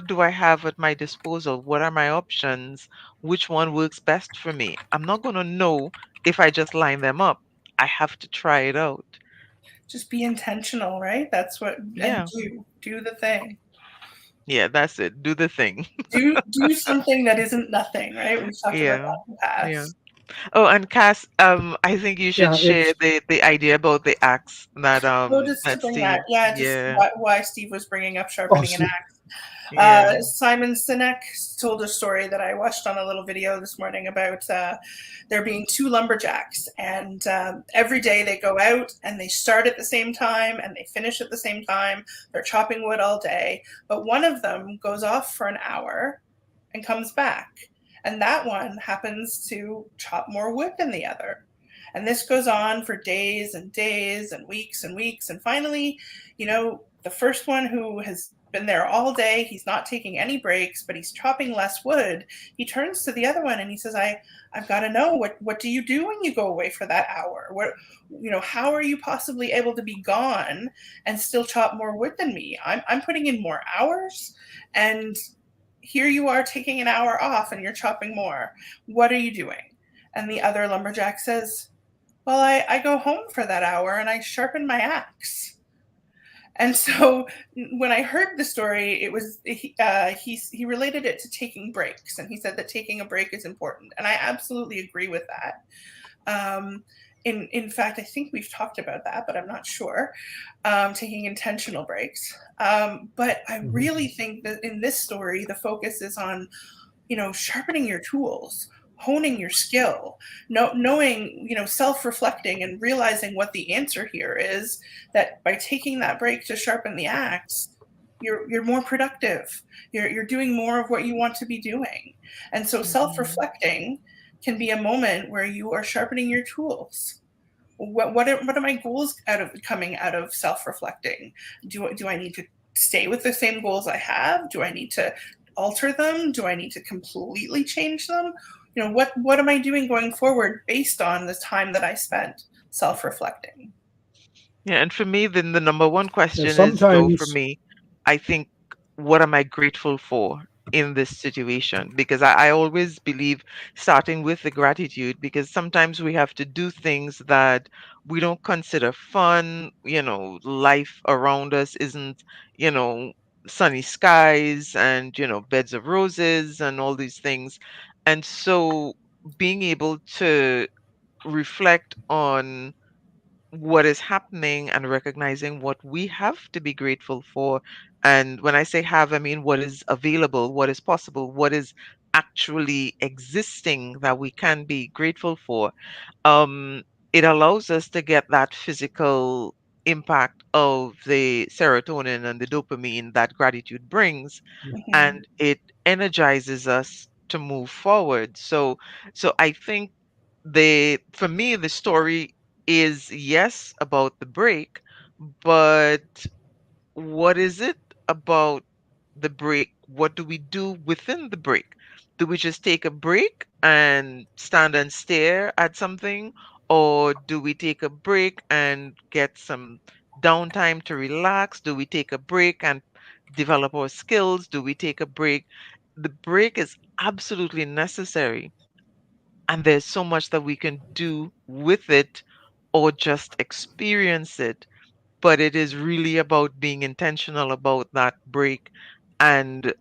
do I have at my disposal? What are my options? Which one works best for me? I'm not going to know if I just line them up. I have to try it out. Just be intentional, right? That's what, and Yeah. do the thing. Yeah, that's it. Do the thing. Do something that isn't nothing, right? We've talked about Yeah. that in the Yeah. past. Oh, and Cass, I think you should yeah, share it's the idea about the axe that Oh, just to that bring that, Steve. yeah, just Yeah. why Steve was bringing up sharpening an awesome. axe. Yeah. Simon Sinek told a story that I watched on a little video this morning about there being two lumberjacks, and every day they go out and they start at the same time and they finish at the same time. They're chopping wood all day, but one of them goes off for an hour and comes back, and that one happens to chop more wood than the other. And this goes on for days and days and weeks and weeks. And finally, the first one who has been there all day, he's not taking any breaks, but he's chopping less wood. He turns to the other one and he says, I've got to know, what do you do when you go away for that hour? How are you possibly able to be gone and still chop more wood than me? I'm putting in more hours, and here you are taking an hour off and you're chopping more. What are you doing? And the other lumberjack says, well, I go home for that hour and I sharpen my axe. And so when I heard the story, it was he related it to taking breaks, and he said that taking a break is important, and I absolutely agree with that. Um, in fact, I think we've talked about that, but I'm not sure. Taking intentional breaks, but I Mhm. really think that in this story, the focus is on sharpening your tools, honing your skill, knowing, self-reflecting and realizing what the answer here is, that by taking that break to sharpen the axe, you're more productive. You're doing more of what you want to be doing. And so Mhm. self-reflecting can be a moment where you are sharpening your tools. What are my goals coming out of self-reflecting? Do I need to stay with the same goals I have? Do I need to alter them? Do I need to completely change them? What am I doing going forward based on the time that I spent self-reflecting? Yeah, and for me, then the number one Yeah, question is though for sometimes me, I think, what am I grateful for in this situation? Because I always believe starting with the gratitude, because sometimes we have to do things that we don't consider fun. Life around us isn't, you know, sunny skies and, beds of roses and all these things. And so being able to reflect on what is happening and recognizing what we have to be grateful for. And when I say have, I mean what is available, what is possible, what is actually existing that we can be grateful for. Um, it allows us to get that physical impact of the serotonin and the dopamine that gratitude brings, Mhm. and it energizes us to move forward. So I think for me the story is, yes, about the break, but what is it about the break? What do we do within the break? Do we just take a break and stand and stare at something? Or do we take a break and get some downtime to relax? Do we take a break and develop our skills? Do we take a break? The break is absolutely necessary. And there's so much that we can do with it or just experience it, but it is really about being intentional about that break and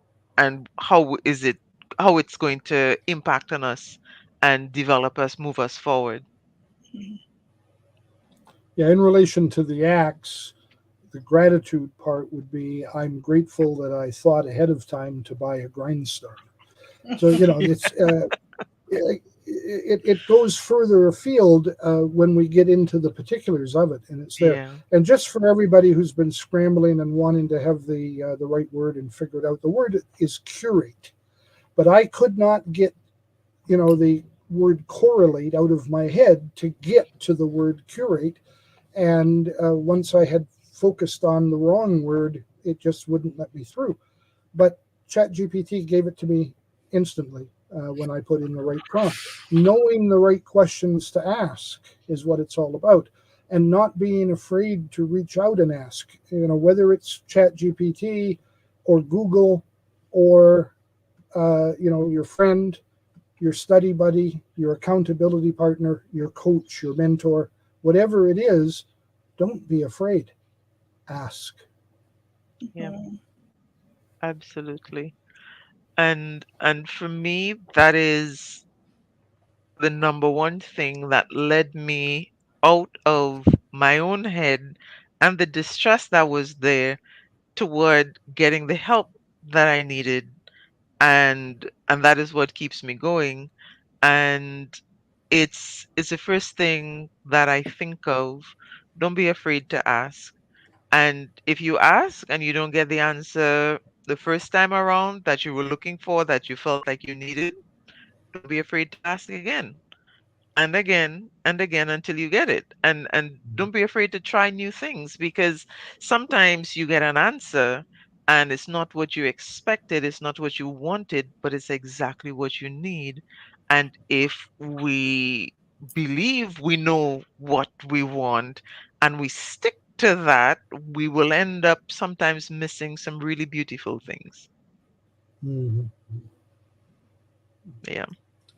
how is it, how it's going to impact on us and develop us, move us forward. Yeah, in relation to the acts, the gratitude part would be I'm grateful that I thought ahead of time to buy a grindstone. So, it's it goes further afield when we get into the particulars of it, and it's there. Yeah. And just for everybody who's been scrambling and wanting to have the right word and figure it out, the word is curate. But I could not get the word correlate out of my head to get to the word curate. And once I had focused on the wrong word, it just wouldn't let me through. But ChatGPT gave it to me instantly when I put in the right prompt. Knowing the right questions to ask is what it's all about, and not being afraid to reach out and ask. Whether it's ChatGPT or Google or your friend, your study buddy, your accountability partner, your coach, your mentor, whatever it is, don't be afraid. Ask. Yeah, Mhm. absolutely. And for me, that is the number one thing that led me out of my own head and the distress that was there toward getting the help that I needed, and that is what keeps me going. And it's the first thing that I think of. Don't be afraid to ask. And if you ask and you don't get the answer the first time around that you were looking for, that you felt like you needed, don't be afraid to ask again and again until you get it. And don't be afraid to try new things, because sometimes you get an answer and it's not what you expected, it's not what you wanted, but it's exactly what you need. And if we believe we know what we want and we stick to that, we will end up sometimes missing some really beautiful things. Mhm. Yeah.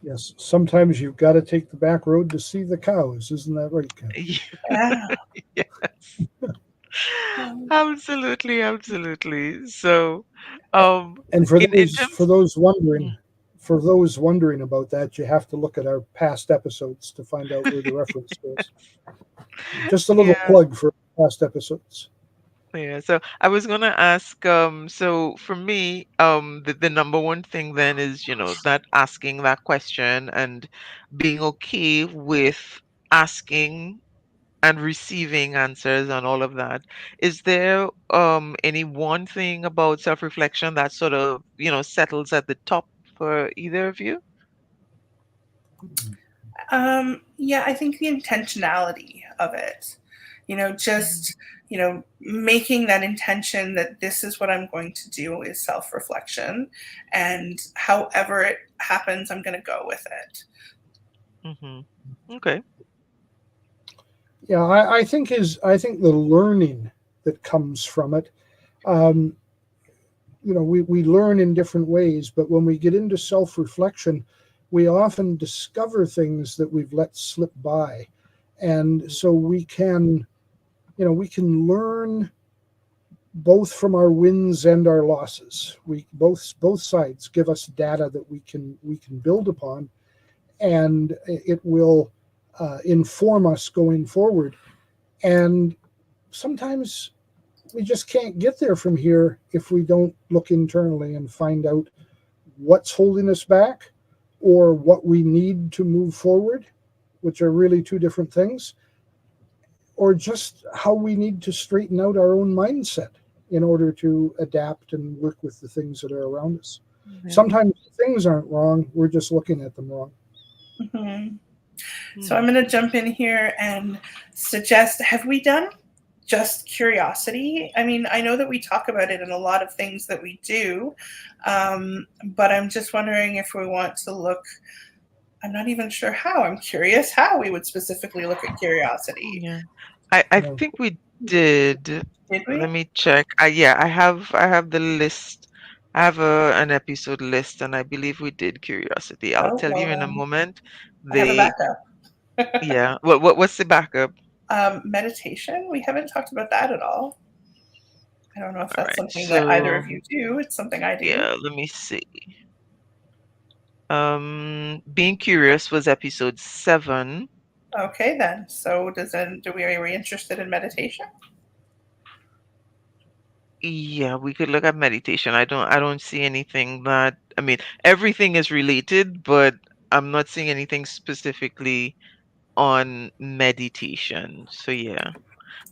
Yes, sometimes you've got to take the back road to see the cows. Isn't that right, Ken? Yeah. Yes. Um, Absolutely, absolutely. So, And for in those for terms, those mm, wondering, for those wondering about that, you have to look at our past episodes to find out where the reference goes. Just a little yeah, plug for past episodes. yeah. So I was gonna ask, so for me, the number one thing then is, that asking that question and being okay with asking and receiving answers and all of that. Is there any one thing about self-reflection that sort of, settles at the top for either of you? yeah, I think the intentionality of it, Mhm. just, making that intention that this is what I'm going to do is self reflection. And however it happens, I'm going to go with it. Mhm. Okay. Yeah, I think the learning that comes from it. Um, we learn in different ways, but when we get into self-reflection, we often discover things that we've let slip by, and Mm. so we can learn both from our wins and our losses. We both sides give us data that we can build upon, and it will inform us going forward. And sometimes we just can't get there from here if we don't look internally and find out what's holding us back or what we need to move forward, which are really two different things, or just how we need to straighten out our own mindset in order to adapt and work with the things that are around us. Yeah. Sometimes things aren't wrong, we're just looking at them wrong. Mhm. So I'm Mm. going to jump in here and suggest, have we done? just curiosity. I mean, I know that we talk about it in a lot of things that we do, but I'm just wondering if we want to look. I'm not even sure how. I'm curious how we would specifically look at curiosity. Yeah. I No. think we did. Did Let we? me check. Yeah, I have the list. I have an episode list, and I believe we did curiosity. I'll Oh, tell well you in a then, moment. I have a They backup. Yeah. What's the backup? Meditation. We haven't talked about that at all. I don't know if All that's right. something that either So of you do. It's something I do. yeah, let me see. Being curious was episode 7. Okay, then. So are we interested in meditation? Yeah, we could look at meditation. I don't see anything that, I mean, everything is related, but I'm not seeing anything specifically on meditation. So yeah.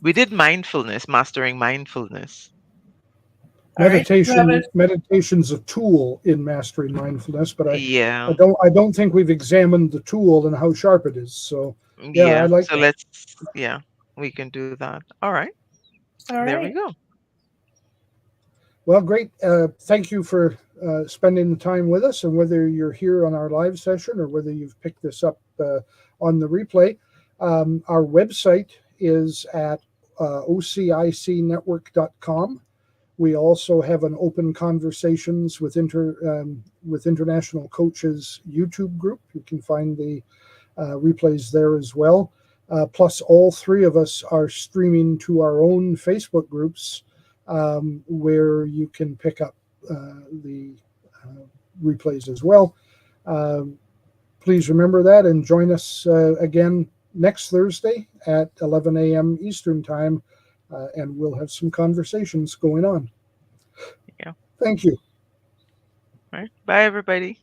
We did mindfulness, mastering mindfulness. All right. You have it. Meditation's a tool in mastering mindfulness, but Yeah. I don't think we've examined the tool and how sharp it is. So yeah, I Yeah. like So that. yeah, we can do that. All right. All There we right. go. Well, great. Thank you for spending the time with us, and whether you're here on our live session or whether you've picked this up on the replay, our website is at ocicnetwork.com. We also have an open conversations with international coaches YouTube group. You can find the replays there as well. Plus, all three of us are streaming to our own Facebook groups, where you can pick up the replays as well. Please remember that and join us again next Thursday at 11 a.m. Eastern Time, and we'll have some conversations going on. Yeah. Thank you. All right. Bye, everybody.